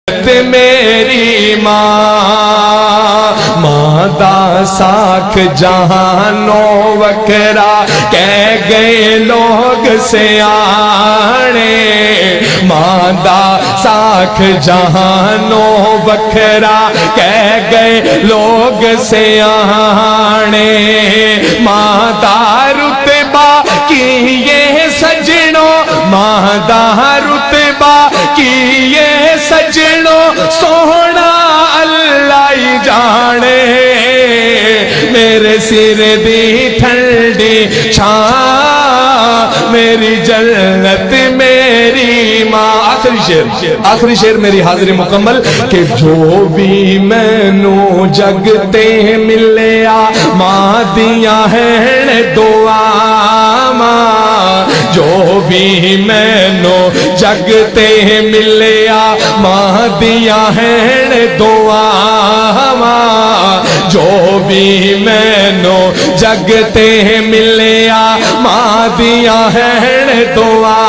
میری ماں دا ساکھ جہانو وکرا کہہ گئے لوگ سیانے ماں دا ساکھ جہانو وکرا کہہ گئے لوگ سیانے ماں دا رتبہ کی یہ سجنوں ماں دا رتبہ کی یہ سجنوں سونا اللہ ہی جانے میرے سر دی ٹھنڈی چھاں میری جنت میری ماں آخری شعر میری حاضری مکمل کہ جو بھی میں نو جگتے ملیا ماں دیاں ہیں دعا ماں جو بھی میں نو جگتے ملیا ماں دیاں ہیں دعا ماں جو بھی میں نو جگتے ملیا ماں دیاں ہیں دعا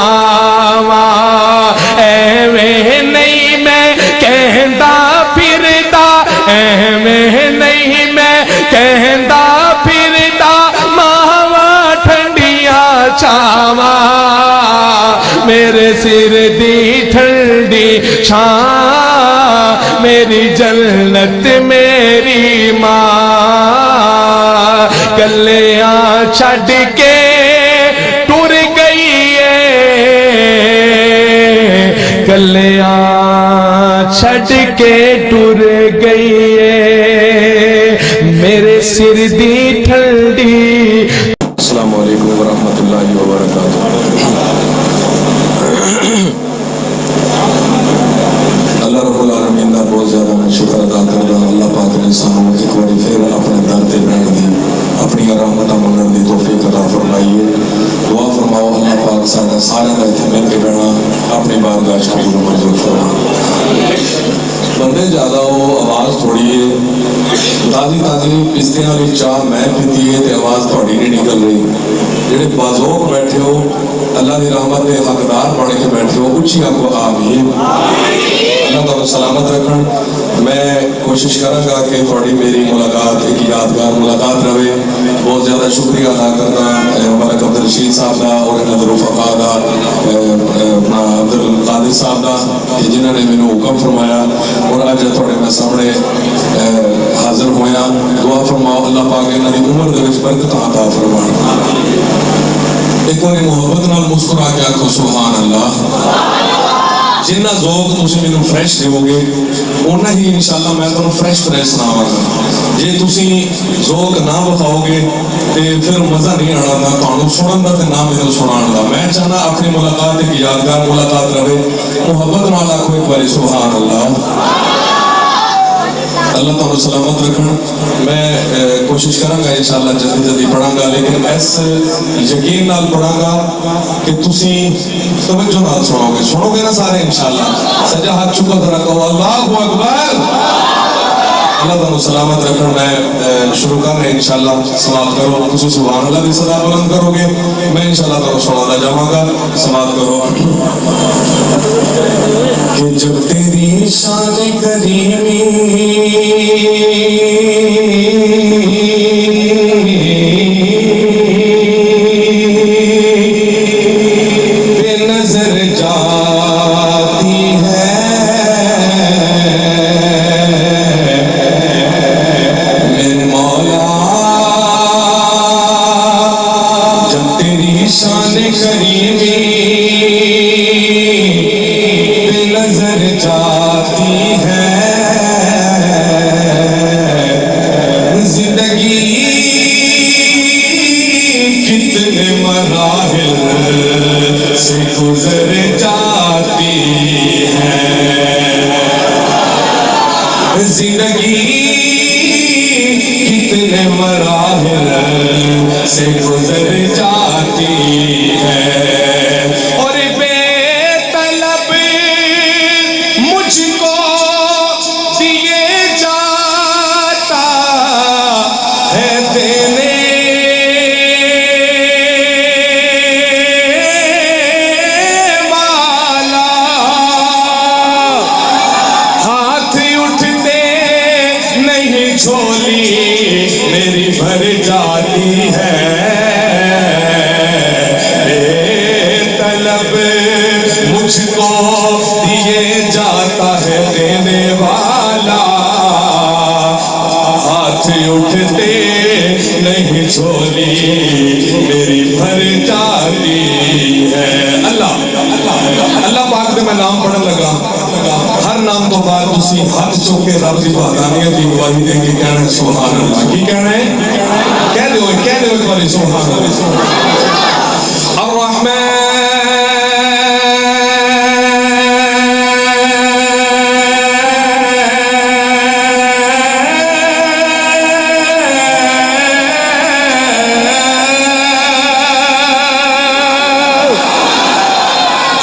ماں ایویں نہیں میں کہندا پھردا ایویں نہیں میں کہندا پھردا ماں ٹھنڈیاں چھاواں میرے سر دی ٹھنڈی چھاں میری جنت میری ماں گلیاں چھڈ کے ٹر گئی ہے گلیاں چھڈ کے ٹر گئی ہے میرے سر دی ٹھنڈی. السلام علیکم ورحمۃ اللہ وبرکاتہ. اللہ رب العالمین کا بہت زیادہ میں شکر ادا کرتا. اللہ پاک نے سانوں ایک بار پھر اپنے در تے بہن دی اپنی رحمتاں منگن دی توفیق عطا فرمائی ہے. دعا فرماؤ اللہ پاک سارا سارے کا اتنے مل کے بہنا اپنی بارگاہ وچ قبول منظور فرما. بندے زیادہ وہ آواز تھوڑی ہے تازی تازی پستیاں والی چاہ میں پیتی ہے تے آواز تھوڑی نہیں نکل رہی. جڑے بازوق بیٹھے ہو اللہ دی رحمت دے حقدار بن کے بیٹھے ہو اچھی آگو آمین. اللہ تعالیٰ سلامت رکھن. میں کوشش کروں گا کہ تھوڑی میری ملاقات ایک یادگار ملاقات رہے. بہت زیادہ شکریہ ادا کرنا مبارک عبد الرشید صاحب کا اور نظر الفقا کا اپنا عبد القادر صاحب کا جنہوں نے مینوں حکم فرمایا اور اج تھوڑے میں سامنے حاضر ہویا. دعا فرماؤ اللہ پاک انہاں دی عمر دے وچ برکت عطا فرمائے. ایک بار محبت نال مسکرا کے آکھو سبحان اللہ. جنہ ذوق تسی مینوں فریش دیو گے اونا ہی انشاءاللہ میں تانوں فریش سناواں گا. جے تسی ذوق نہ بخاؤ گے تے پھر مزہ نہیں آنا گا تانوں سنن دا تے نہ مینوں سنان دا. میں چاہنا اپنی ملاقات ایک یادگار ملاقات رہے. محبت نال آکھو ایک بار سبحان اللہ. اللہ تعالیٰ سلامت رکھن. میں کوشش کروں گا انشاءاللہ جلدی جلدی پڑھاں گا لیکن اس یقین نال پڑھاں گا کہ تسی توجہ نال سنو گے نا سارے انشاءاللہ. سجا ہاتھ چکا ذرا کہو اللہ اکبر. اللہ تعالیٰ سلامت رکھن. میں شروع کر رہے انشاءاللہ. سماعت کرو. تسی سبحان اللہ دی صدا بلند کرو گے میں انشاءاللہ تعالیٰ سنانا جاواں گا. سماعت کرو. کہ جب تیری شان کریمی بے نظر جاتی ہے میرے مولا. جب تیری شان کریمی نظر جاتی ہے زندگی کتنے مراحل سے گزر جاتی ہے. زندگی کتنے مراحل سے گزر جاتی ہے. جھولی میری بھر جاتی ہے، بے طلب مجھ کو دیے جاتا ہے دینے والا، ہاتھ اٹھتے نہیں جھولی میری بھر جاتی ہے۔ اللہ پاک دے میں نام پڑھن لگا، ہر نام تو بعد اسی ہاتھ چوکے رب دی وحدانیت دی گواہی دے کے کہنا ہے سبحان اللہ۔ کی کہنا ہے؟ کہہ دو ایک باری سبحان اللہ۔ الرحمن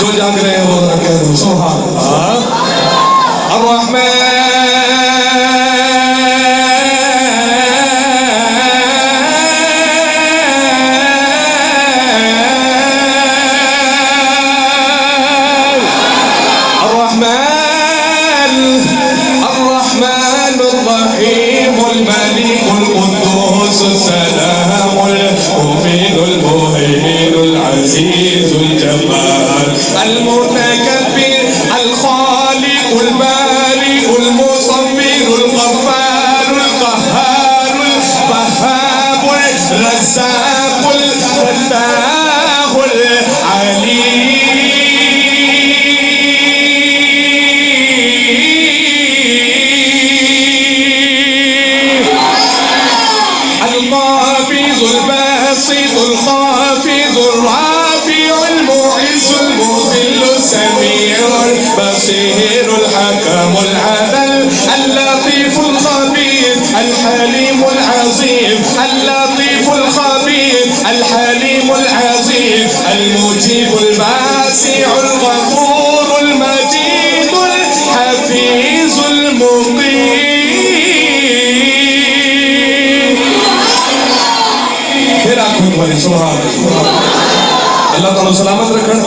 جو جاگ رہے ہیں وہ ذرا کہہ دو سبحان اللہ۔ الرحمن الرحمن الرحيم الملك القدوس السلام المؤمن المهيمن العزيز الجبار المتكبر الخالق البارئ المصور الغفار القهار الوهاب الرزاق الفتاح العليم القابض الباسط الخافض الرافع المعز المذل السميع البصير الحكم العدل اللطيف الخبير الحليم العظيم اللطيف الخبير الحليم العظيم المجيب الباسع الغفور المجيد الحفيظ المقيم۔ پھر آنکھوں ایک باری سبحان اللہ۔ اللہ تعالیٰ سلامت رکھن۔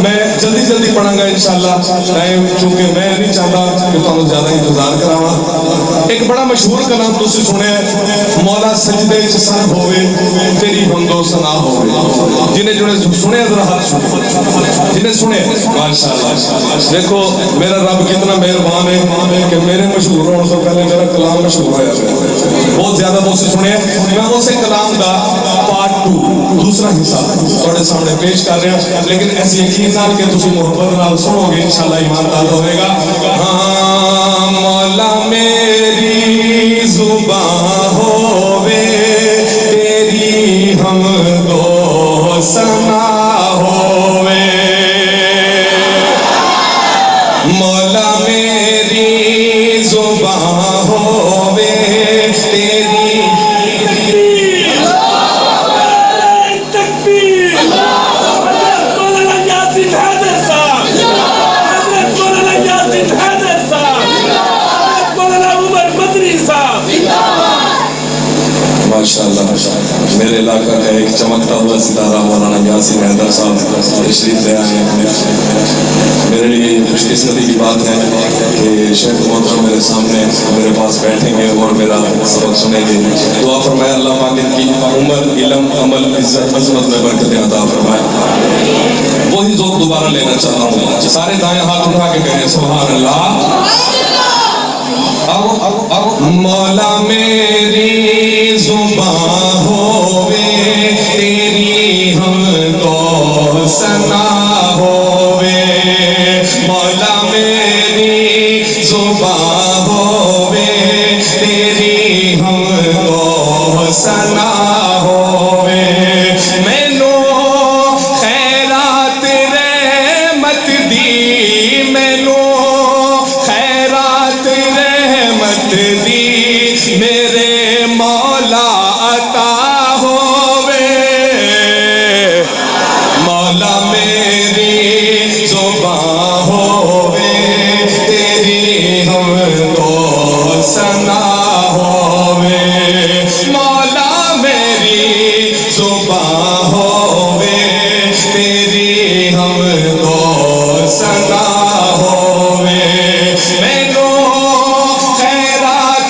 میں جلدی پڑھاں گا انشاءاللہ، ٹائم چونکہ میں نہیں چاہتا کہ تعالیٰ زیادہ انتظار کراواں۔ ایک بڑا مشہور کلام تسی سنے، مولا سجدے چ سر ہوئے تیری حمد و ثنا ہوئے۔ جنہیں سنے ذرا ہاتھ سنے، جنہیں سنے ماشاءاللہ۔ دیکھو میرا رب کتنا مہربان ہے کہ میرے مشہور ہونے سے پہلے میرا کلام مشہور ہوا ہے۔ بہت زیادہ تسی سنے، میں اسے کلام دا پارٹ 2 دوسرا حصہ تھوڑے سامنے پیش کر رہے ہیں، لیکن ایسی یقین نال کہ تسی محبت نال سنو گے انشاءاللہ ایمان تازہ ہوئے گا۔ ہاں مولا میری زباں ہووے تیری حمد و ثنا ہووے، مولا میری زباں ہووے تیری ماشاءاللہ۔ میرے علاقہ کا ایک چمکتا ہوا ستارہ مولانا یاسین حیدر صاحب تشریف لے آئے ہیں۔ میرے لیے خوش قسمتی کی بات ہے کہ شیخ محترم میرے سامنے میرے پاس بیٹھیں گے اور میرا سبق سنیں گے۔ دعا فرمائے اللہ پاک ان کی عمر، علم، عمل، عزت، عظمت میں برکتیں عطا فرمائے۔ وہی ذوق دوبارہ لینا چاہتا ہوں، سارے دائیں ہاتھ اٹھا کے کہیں سبحان اللہ۔ مولا میری زباں ہووے تیری حمد و ثنا ہووے، مولا میری زباں ہووے تیری حمد و ثنا ہووے، مینو خیرات رحمت دی، مینو خیرات رحمت دی، میرے مولا عطا ہووے، مولا میری زباں ہووے تیری حمد و ثنا ہووے، مولا میری زباں ہووے تیری حمد و ثنا ہووے، مینو خیرات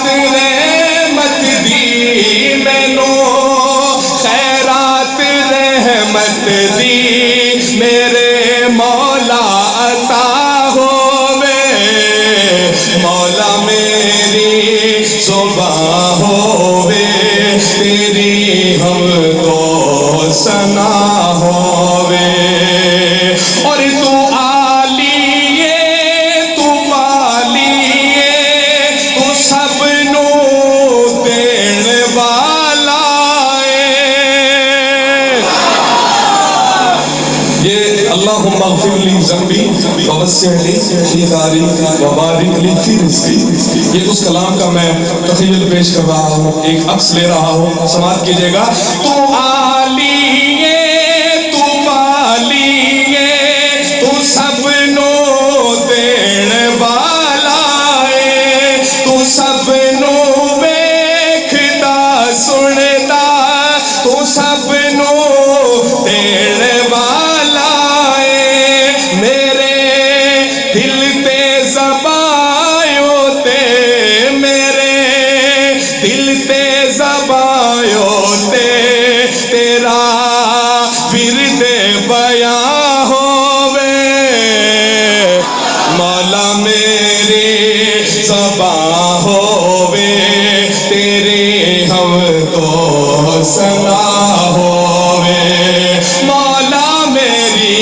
वस्सिअ ली दारी व बारिक ली फी रिज़्क़ी। ये उस कलाम का मैं तख़य्युल पेश कर रहा हूँ, एक अक्स ले रहा हूँ, समाअत कीजिएगा। तू आलिए तू बालिए तू सबनो देण वाला है, तू सबनो वेखदा सुनदा, तू सबनो देण वाला है। मेरे दिल ते ज़बायो ते, मेरे दिल ते ज़बायो ते तेरा विरदे बयां होवे। मौला मेरी ज़बां होवे तेरे हम तो सना होवे। मौला मेरी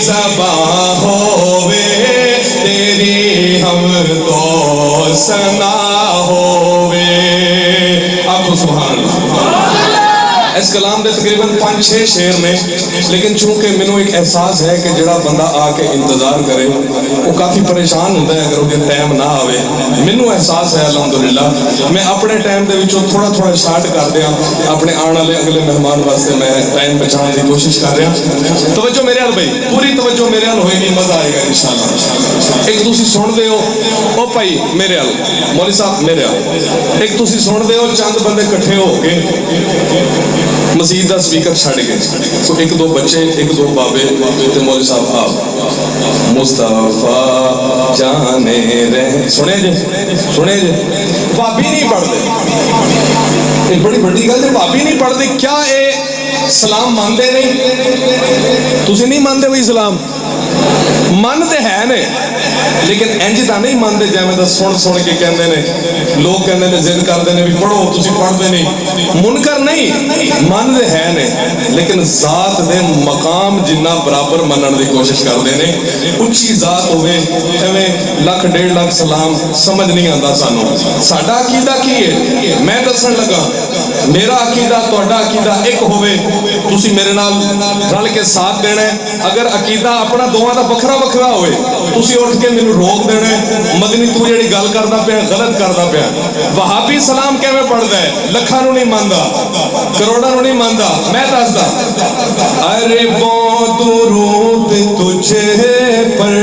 ज़बां होवे तेरी हम तो सना होवे। आपको सुभान अल्लाह। इस कलाम के तकरीबन 5-6 शेर ने, लेकिन चूंकि मैनू एक एहसास है कि जड़ा बंदा आके इंतजार करे वो काफ़ी परेशान होता है अगर उसके टाइम ना आवे। मैनू एहसास है अल्हम्दुलिल्लाह मैं अपने टाइम के विचों थोड़ा थोड़ा स्टार्ट कर दिया, अपने आने वाले अगले मेहमान वास्ते मैं टाइम बचाने की कोशिश कर रहा। तवज्जो मेरे हाल भाई, पूरी तवज्जो मेरे हाल होएगी, मजा आएगा इंशाअल्लाह। एक तुसी सुनते हो ओ भाई मेरे हाल, मौलवी साहब मेरे हाल, एक तुसी सुनते हो चंद बंदे इकट्ठे हो के मसीद का स्पीकर छड़ गए, तो एक दो बच्चे एक दो बाबे ते मौलवी साहब आप मुस्तफा जाने रहे सुने जे, सुने जे भाभी नहीं पढ़ते, ये बड़ी बड़ी गल है, भाभी नहीं पढ़ते। क्या ये सलाम मानते नहीं? तुसी नहीं मानते भाई सलाम? मन ते है ने लेकिन इंज तां नहीं मानते जिवें दा सुन सुन के कहंदे ने लोग, कहंदे ने जिद करदे ने भी पढ़ो, तुसी पढ़दे नहीं। मुनकर नहीं, मन ते है ने लेकिन जात दे मकाम जिन्ना बराबर मनण दी कोशिश करदे ने। उच्ची जात होवे एवें लाख 1.5 लाख सलाम समझ नहीं आंदा सानू। साडा अकीदा की है मैं दसन लगा, मेरा अकीदा तुहाडा अकीदा एक होवे, तुसी मेरे नाल रल के साथ देना है। अगर अकीदा अपना दोवां दा वखरा वखरा होवे तुसी उठ के मैनू रोक देना है, मदनी तू जिहड़ी गल करदा पिया गलत करदा पिया। वहाबी सलाम किवें पढ़दा है? लखां नूं नहीं मानदा, करोड़ां नूं नहीं मानदा। मैं दसदा अरे बो दुरूद तुझे पर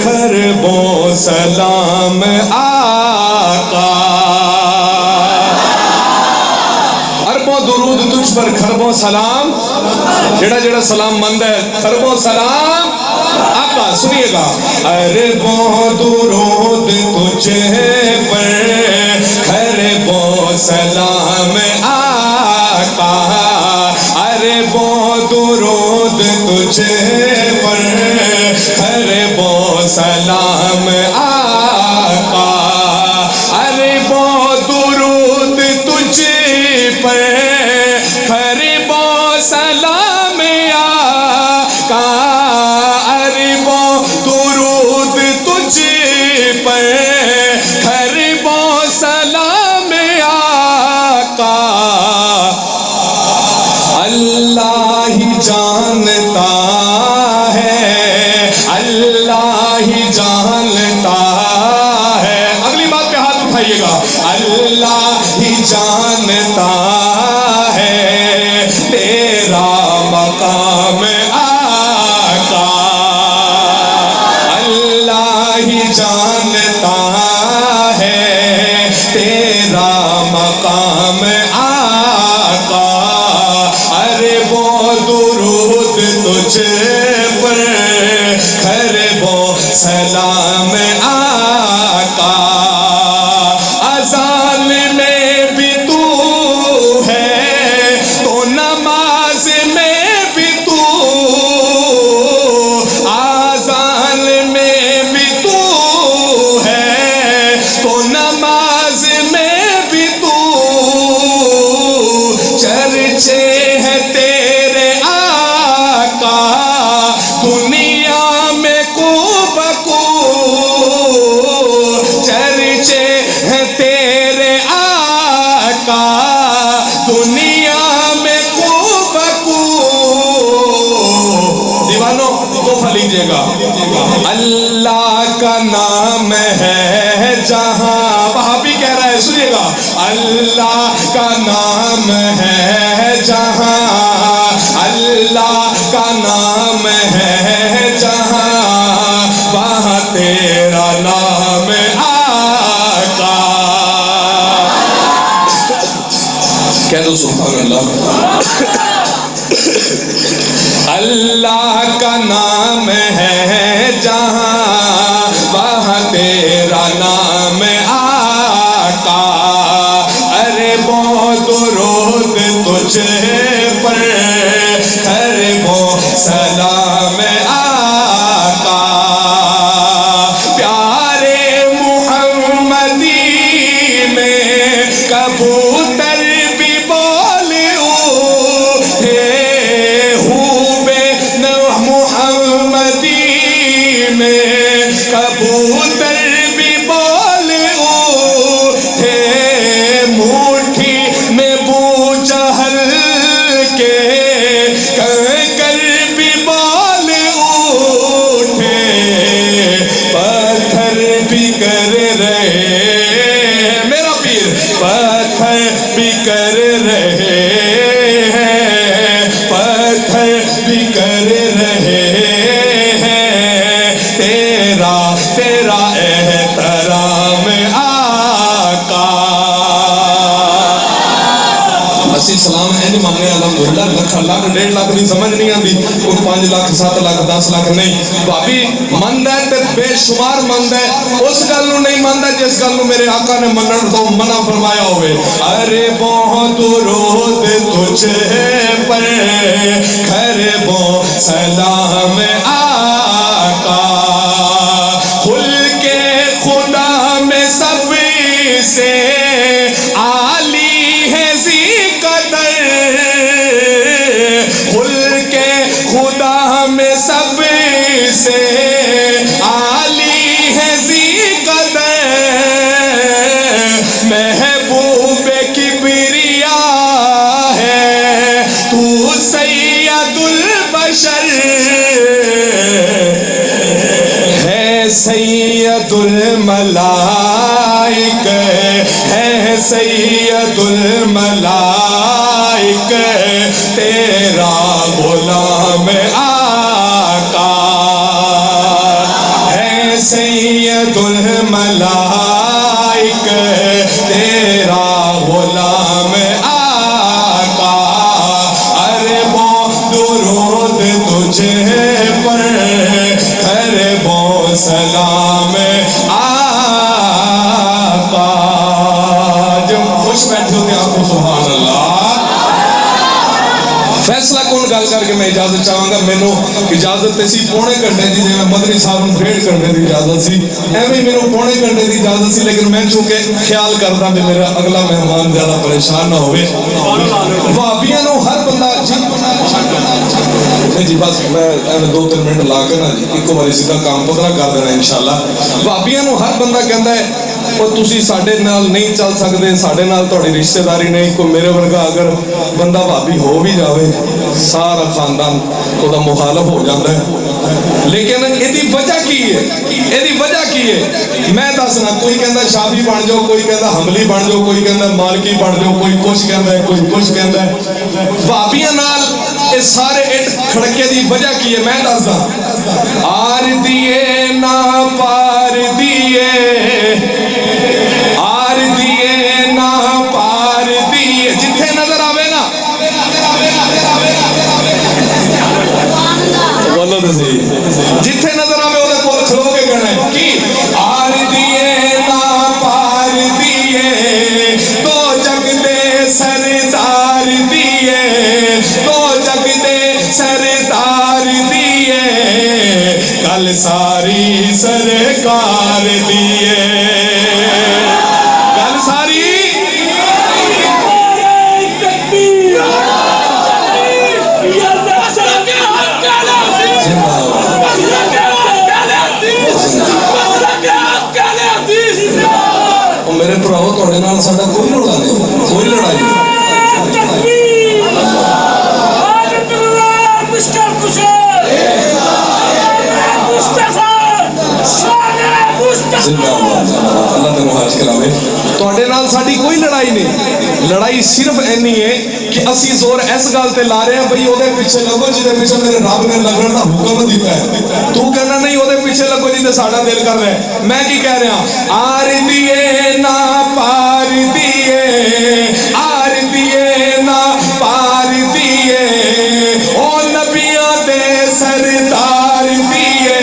खरबो सलाम आका, अरबों दुरूद तुझ पर खरबों सलाम, जेड़ा जेड़ा सलाम मंद है खरबों सलाम आका। सुनिएगा अरबों दुरूद तुझे पर खरबों सलाम आका, अरबों दुरूद तुझे पर खरबों सलाम आका, अरबों दुरूद तुझे पर खरबों सलाम आका, अरबों दुरूद तुझे पर खरबों सलाम आका। अल्लाह ही जानता है, अल्लाह ही जानता है। अगली बात पे हाथ उठाइएगा। अल्लाह ही जानता है तेरा मकाम आका, अल्लाह ही जानता है तेरा मकाम आका, अरे वो दुरूद तुझे पर खरबो सलाम आका। अज़ान में भी तू है तो नमाज में भी तू, अज़ान में भी तू है तो नमाज में भी तू, चर्चे है तेरे आका दुनिया में को बको, जहां, वहां भी कह रहा है, सुनिएगा, अल्लाह का नाम है जहां, अल्लाह का नाम है जहां, वहां तेरा नाम आका। कह दो सुभान अल्लाह। अल्लाह का नाम है जहां, वहां तेरा नाम आका। अरे बहुत दुरूद तुझे पर, अरे वो सलाम आका। प्यारे मुहम्मदी में कबूतर भी बोले उठे, हुबे मुहम्मदी में कबूतर भी बोले उठे, मुट्ठी में बूझल के कंकर भी बोले उठे, पत्थर भी कर रहे, मेरा पीर पत्थर भी कर रहे हैं, पत्थर भी कर रहे हैं, तेरा तेरा एहतराम आका। असी सलाम इंज मंगने अलहमदुलिल्लाह, लख लाख 1.5 लाख भी समझ नहीं आती, कोई 5 लाख 7 लाख 10 लाख नहीं। भाभी मंद है ते बेशुमार मंद है, उस गल नूं नहीं मंनदा जिस गल नूं मेरे आका ने मनण तो मना फरमाया होवे। अरे बहुत दुरूद तुझे पर, खैर वो सलाम आका। खुल के खुदा में सबसे आली है जी कदर, खुल के खुदा में सबसे आली है जी कदर, महबूब किबरिया है तू सैयदुल बशर, है सैयदुल मलाइक, है सैयदुल मलाइक, तेरा गुलाम आका। है सैयदुल मलाइक, तेरा गुलाम आका। अरे वो दुरूद तुझे पर, अरे वो सलाम आका। जब खुश बैठे होते आपको सुभान अल्लाह। फैसला कौन गल करके मैं इजाजत चाहूंगा, मैनू इजाजत सी पौने घंटे की, जिवें मदनी साहब नूं 1.5 घंटे की इजाजत सी, एवं मैनू पौने घंटे की इजाजत सी, लेकिन मैं चूंकि ख्याल करता भी मेरा अगला मेहमान ज्यादा परेशान ना होवे। भाबियां नूं हर बंदा जी, बस मैं 2-3 मिनट ला के ना एक बार सीधा काम पतला कर देना इंशाअल्लाह। भाबियां नूं हर बंदा कहता है और तुसी साडे नाल नहीं चल सकते, साडे नाल तुहाडी रिश्तेदारी नहीं, कोई मेरे वर्गा अगर बंदा भाभी हो भी जावे सारा खानदान ओदा मुखालफ हो जाता है। लेकिन इसकी वजह की है, इसकी वजह की है मैं दसना। कोई कहता शाफी बन जाओ, कोई कहता हमली बन जाओ, कोई कहता मालकी बन जाओ, कोई कुछ कहता है, कोई कुछ कहता है। भाबियां नाल ये सारे इट खड़के की वजह की है मैं दसदा। आर दिए ना पार दिए, आर दिए ना पार दिए, जिथे नजर आवे ना बोलो तो सही, जिथे नजर आवे उहदे कोल खलो के कहना है कि आर दिए ना पार दिए, तो जग दे सरदार दिए, तो जग दे सरदार दिए, कल सारी सरकार दिए, कल सारी मेरे भराओ तुहाडे नाल साडा कोई रोला नहीं, कोई लड़ाई नहीं। अल्लाह کراوے تواڈے نال ساڈی کوئی لڑائی نہیں لڑائی صرف اینی ہے کہ اسی زور اس گل تے لا رہے ہیں بھئی او دے پیچھے لگو جے پیچھے میرے رب نے لگن دا حکم دیتا ہے تو کہنا نہیں او دے پیچھے لگو جے ساڈا دل کر رہا ہے میں کی کہہ رہا آر دیے نا پار دیے آر دیے نا پار دیے او نبیاں دے سردار دیے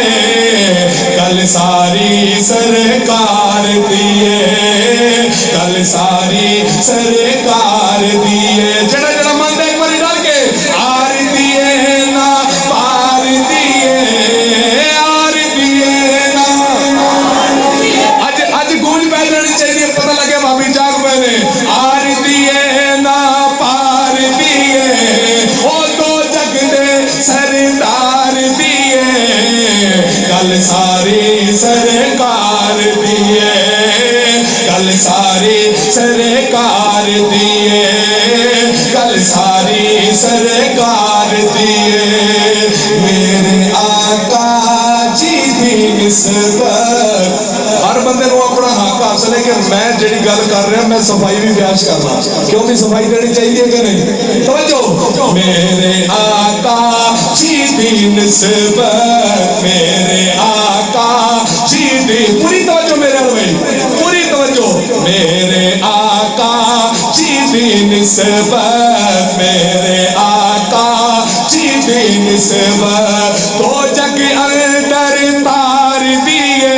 کل ساری سرکار دیے کل ساری سرکار دیے جڑا جڑا من دے ایک باری ڈال کے آر دیے نا پار دیے آر دیے نا اج گونج پہ جانی چاہیے پتہ لگے بھابی جاگ پہنے آر دیے نا پار دیے او دو جگ دے سردار دیے کل ساری سرکار دیے کل ساری سرکار دیے کل ساری سرکار دیے میرے آقا جی دی نسبت ہر بندے کو اپنا حق حاصل ہے کہ میں جڑی گل کر رہا میں صفائی بھی بیان کرنا کیوں بھی صفائی دینی چاہیے کہ نہیں توجہ میرے آقا جی دی نسبت میرے آقا جی دی پوری توجہ میرے بھائی پوری توجہ میرے آقا جی دی نسبت میرے آقا جی دی نسبت تو جگ اندر تار دیے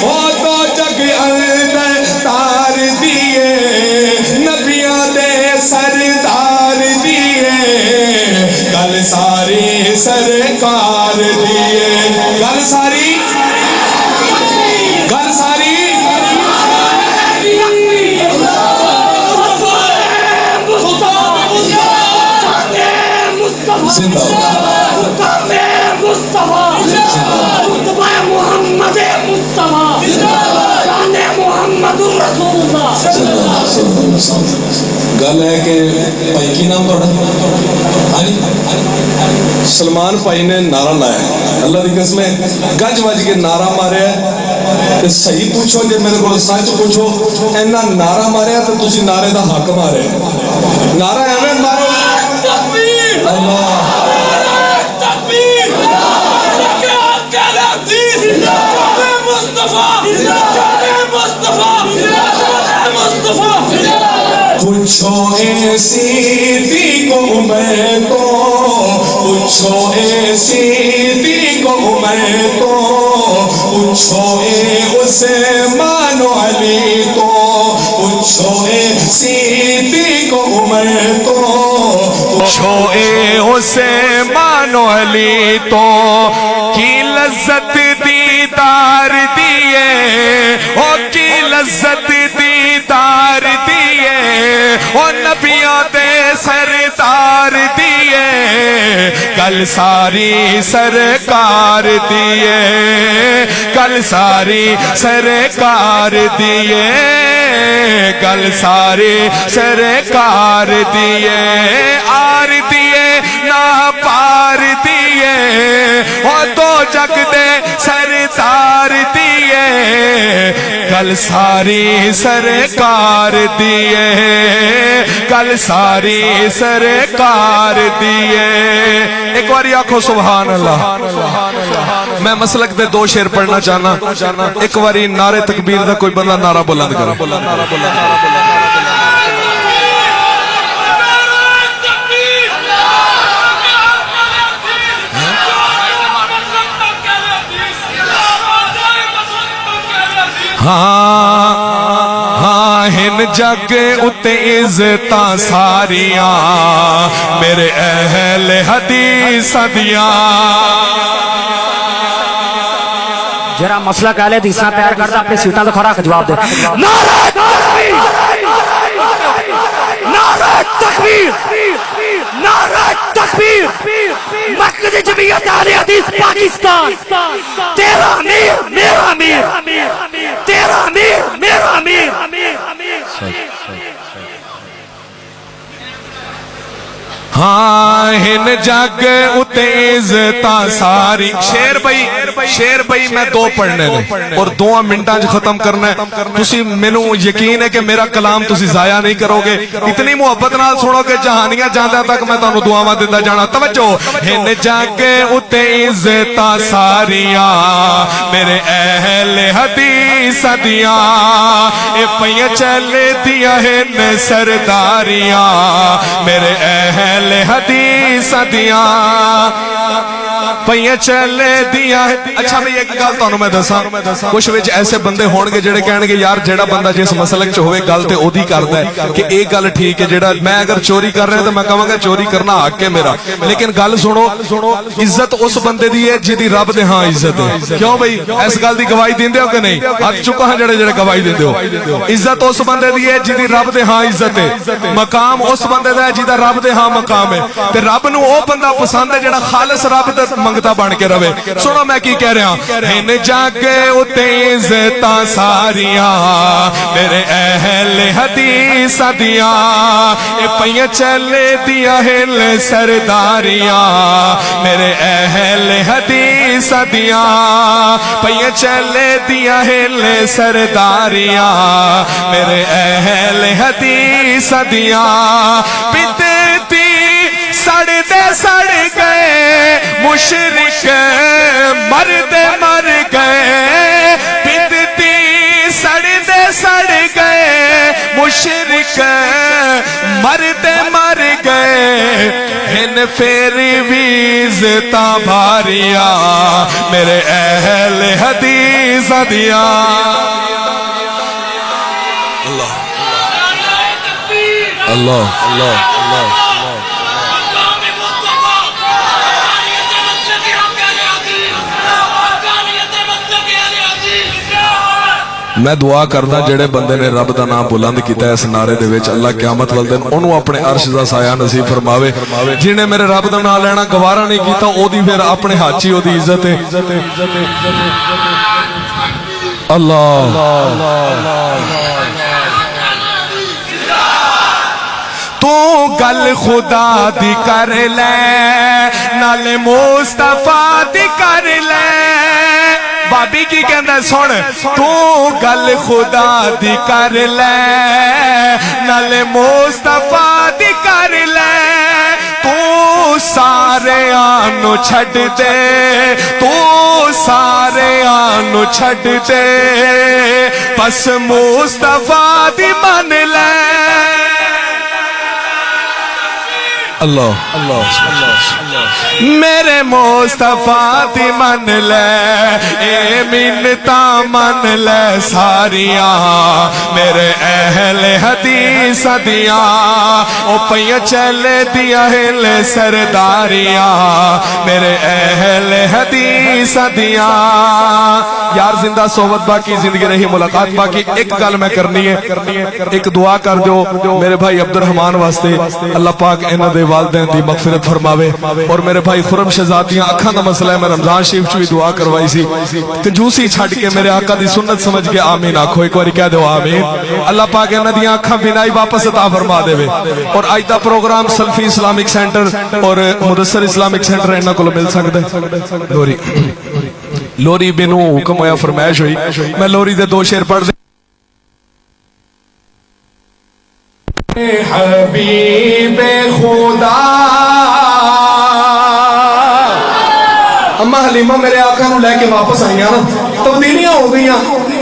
او تو جگ اندر تار دیے نبیاں دے سردار دیے کل ساری سرکار دیے کل ساری کل ساری زندہ گل ہے کہ بھائی کی نام سلمان بھائی نے نعرہ لایا اللہ کی قسم گج وج کے نعرہ ماریا صحیح پوچھو جی میرے کو سچ پوچھو اینا نعرہ ماریا تو تسی نعرے دا حق مارے نعرہ ایویں مارو اللہ پوچھو ایسی دی کو میں تو پوچھو ایسی دی کو میں تو پوچھو اے عثمان علی کو پوچھو ایسی دی کو میں تو پوچھو اے عثمان علی تو کی لذت دیدار دیے او کی لذت دیدار دیے او نبیوں دے سردار دیے کل ساری سرکار دیے کل ساری سرکار دیے کل ساری سرکار دیے آر دیے نہ پار دیے او دو جگ دے سردار دیے کل ساری سرکار دیے کل ساری سرکار دیے ایک باری آنکھو سبحان اللہ میں مسلک دے دو شعر پڑھنا چاہنا ایک باری نعرے تکبیر دا کوئی بندہ نعرہ بلند کرو ہاں ہن جگ اتے عزتاں ساریاں میرے اہل حدیث دیاں جرا مسئلہ کہہ لے دیسنا تیار کردہ اپنے سیٹاں تو کھڑا جواب دے نعرہ تکبیر نعرہ تکبیر نعرہ تکبیر مرکز جمعیت اہل حدیث پاکستان تیرا امیر میرا امیر تیرا امیر میرا امیر हाँ हिन जग उते इज्जतां सारी शेर भाई मैं दो पढ़ने ने और 2 मिनटां च खत्म करना है। तुसी मैनू यकीन है कि मेरा कलाम तुसी जाया नहीं करोगे, इतनी मुहब्बत नाल सुनोगे जहानियां जांदा तक मैं तुहानू दुआवां दिंदा जाना। तवज्जो हिन जग उते इज्जतां सारियां मेरे अहले हदीस दियां ए पईयां चले दियां हिन सरदारियां मेरे अहले हदीस दियां पईयां चले दियां। अच्छा भाई एक गल तुहानू मैं दसां, कुछ विच ऐसे बंदे होणगे जेड़े कहणगे यार जेड़ा बंदा जिस मसलक च होवे गल ते ओदी करदा है कि एक गल ठीक है, जेड़ा मैं अगर चोरी कर रहा तो मैं कहांगा चोरी करना हक है मेरा, लेकिन गल सुनो इज्जत उस बंदे दी है जिहदी रब दे हां इज्जत है। क्यों भाई इस गल दी गवाही दिंदे हो कि नहीं? हक चुका हां जेड़े जेड़े गवाही दिंदे हो। इज्जत उस बंदे दी है जिहदी रब दे हां इज्जत है, मकाम उस बंदे दा है जिहदा रब दे हां मकाम है, ते रब नू ओ बंदा पसंद है जेड़ा खालिस रब दा मंगता बन के रवे। सुनो मैं की कह रहा, हिन जाके उते इज्जतां सारियां मेरे अहले हदीस दियां ए पईयां चले दियां हिल सरदारियां मेरे अहले हदीस दियां पईयां चले दियां हिल सरदारियां मेरे अहले हदीस दियां। पिते सड़दे सड़ गए मुशरिक मरदे मर गए, बिदती सड़दे सड़ गए मुशरिक मरदे मर गए, हिन फेरी भी इज्जतां भारिया मेरे अहले हदीस दियां। अल्लाह अल्लाह अल्लाह अल्लाह मैं दुआ करदा जेड़े बंदे ने रब दा नाम बुलंद कीता इस नारे दे विच अल्लाह क़यामत वाले दिन ओनू अपने अर्श दा साया नसीब फरमावे। जिन्हें मेरे रब दा नाम लेना गवारा नहीं कीता ओदी फिर अपने हाथ च ओदी इज्जत है। अल्लाह तू गल खुदा दी कर ले नाले मुस्तफा दी कर ले। भाभी की कहंदा सुन, तू गल खुदा दी कर ले नाले मुस्तफा दी कर ले, तू सारे आनू छड़ दे, तू सारे आनू छड़ दे, बस मुस्तफा दी मन ले। अल्लाह अल्लाह मेरे मुस्तफा दी मन ले ए मिन्नता मन ले सारियां मेरे अहले हदीस दियां ओ पईयां चले दियां हिल सरदारियां मेरे अहले हदीस दियां। यार जिंदा सोबत बाकी, जिंदगी रही मुलाकात बाकी। एक गल मैं करनी है, एक दुआ कर दो मेरे भाई अब्दुर्रहमान वास्ते, अल्लाह पाक इन्हां दे वालिदैन दी मगफिरत फरमावे। और मेरे भाई खुरम शहजादियां अखां दा मसला है, मैं रमजान शरीफ च भी दुआ करवाई सी, कंजूसी छड़ के मेरे आका दी सुन्नत समझ के आमीन आखो, एक बार कह दो आमीन। अल्लाह पाक इन्हां दी अखां बिनाई वापस अता फरमा देवे। और अज दा प्रोग्राम सल्फी इस्लामिक सेंटर और मुदस्सर इस्लामिक सेंटर इन्हां कोल मिल सकदा है। लोरी मैनू हुक्म होया, फरमाइश हुई, मैं लोरी दे 2 शेर पढ़ दे। हबीबे खुदा अम्मा हलीमा मेरे आका नू लेके वापस आई ना, तब्दीलियां हो गई।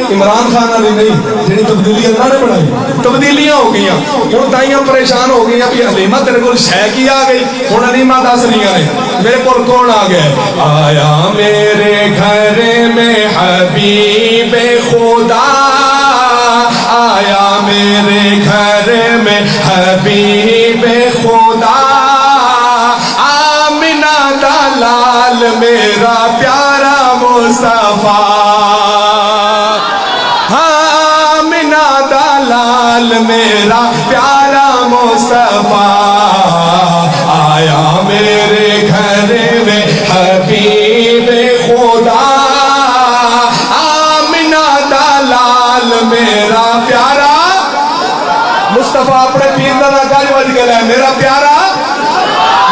इमरान खान वाली नहीं जी तब्दीली अल्लाह ने बनाई, तब्दीलियां हो गई। हूँ ताइयां परेशान हो गई भी हलीमा तेरे को शै की आ गई। हूँ हलीमा दस रही ने मेरे को कौन आ गया। आया मेरे घर में हबीबे खुदा, आया मेरे घर में हबीबे खुदा, आमिना दा लाल मेरा प्यारा मुस्तफा, आमिना दा लाल मेरा प्यारा मुस्तफा, आया मेरे घर में हबीबे खुदा, आमिना दा लाल मेरा प्यारा मुस्तफा। अपने पीर का गज बज गया मेरा प्यारा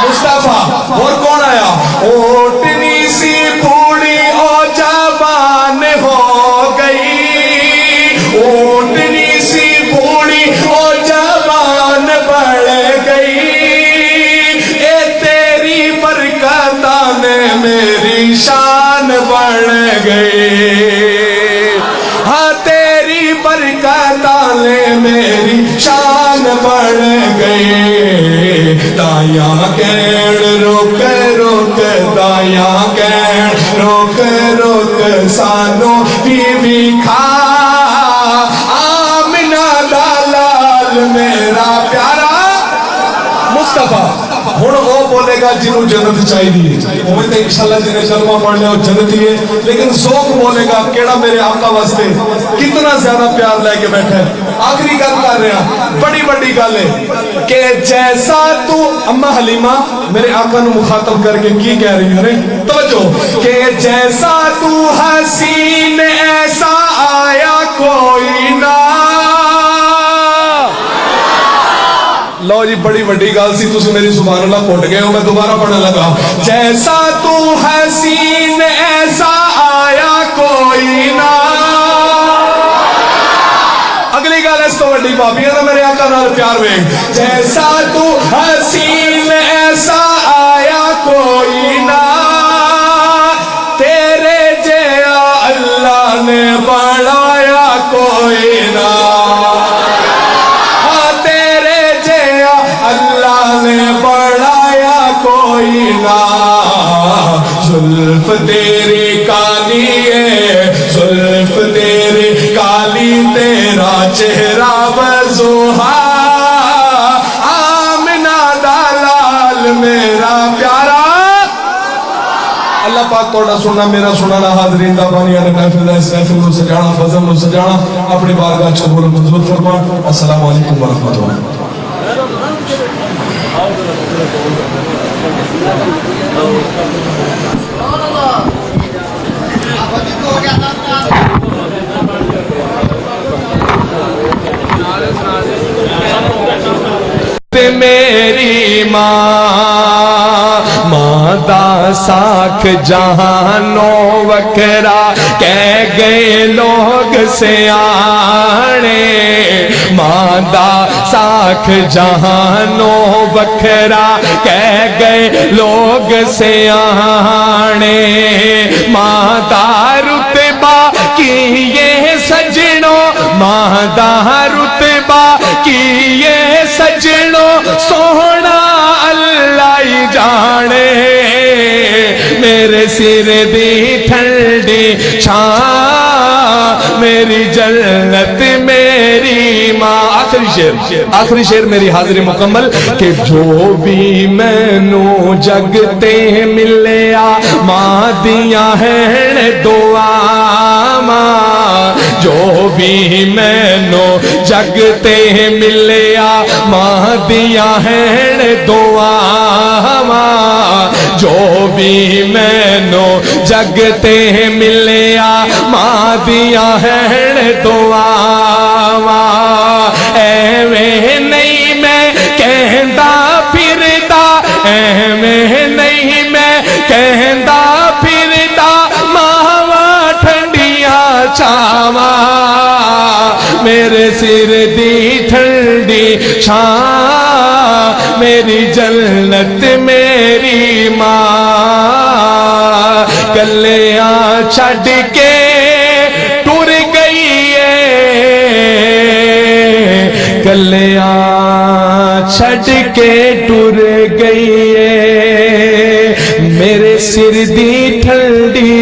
मुस्तफा और कौन आया ओटनी सी बूढ़ी और जवान हो गई ओटनी सी बूढ़ी और जवान बढ़ गई ए तेरी बरकता ने मेरी शान बढ़ गई हाँ तेरी बरकता ने मेरी शान बढ़ गई दाया कैण रोक रोक दाया कैण रोक रोक सानो बीवी खा आमिना दा लाल मेरा प्यारा मुस्तफा हुण वो बोलेगा जिन्हों जन्नत चाहिए उम्मीद है इंशाल्लाह जिन्हें कलमा पढ़ लिया जन्नत ही है लेकिन ज़ौक़ बोलेगा केड़ा मेरे आका वास्ते कितना ज्यादा प्यार लेके बैठा है आखिरी गल कर रहा बड़ी बड़ी गल है कि जैसा तू अम्मा हलीमा मेरे आका नु मुखातब करके की कह रही है तवज्जो कि जैसा तू हसीन ऐसा आया कोई ना लो जी बड़ी बड़ी गल सी तुसी मेरी सुभान अल्लाह भुल गए हो मैं दोबारा पढ़ने लगा जैसा तू हसीन ऐसा आया कोई ना अगली गल इस तो वड्डी भाभी ना मेरे आका नाल प्यार में जैसा तू हसीन ऐसा आया कोई ना तेरे जया अल्लाह ने बनाया कोई ना अल्लाह ने बढ़ाया कोई ना जुल्फ तेरी काली है जुल्फ तेरी काली तेरा चेहरा बज़ुहा आमिना दा लाल मेरा प्यारा अल्लाह पाक तोड़ा सुनना मेरा सुनाना हाज़रीन दा बानिया ने महफिल इस महफिल को सजाना फज़ल को सजाना अपनी बारगाह कबूल मंजूर फरमा अस्सलामु अलैकुम व रहमतुल्लाह मेरी माँ दा साख जहानो वकरा कह गए लोग सियाने माँ दा साख जहानो वकरा कह गए लोग सियाने माँ दा रुतबा की ये सजनो माँ दा रुतबा की ये सजनो सोहना अल्लाह ही जाने मेरे सिर दी ठंडी छां मेरी जन्नत मेरी माँ आखिरी शेर मेरी हाजिरी मुकम्मल कि जो भी मैनू जगते मिलिया माँ दिया है दुआ जो भी मैनू जगते मिलिया माँ दिया है दुआ जो भी मैनू जगते मिलिया माँ दिया है दुआ एवें नहीं मैं कहता फिरदा एवें नहीं मैं कहता फिरदा मावा ठंडिया छावा मेरे सिर दी ठंडी छां मेरी जन्नत मेरी माँ कलिया छड़ के टुर गई है कलिया छड़ के टुर गई है मेरे सिर दी ठंडी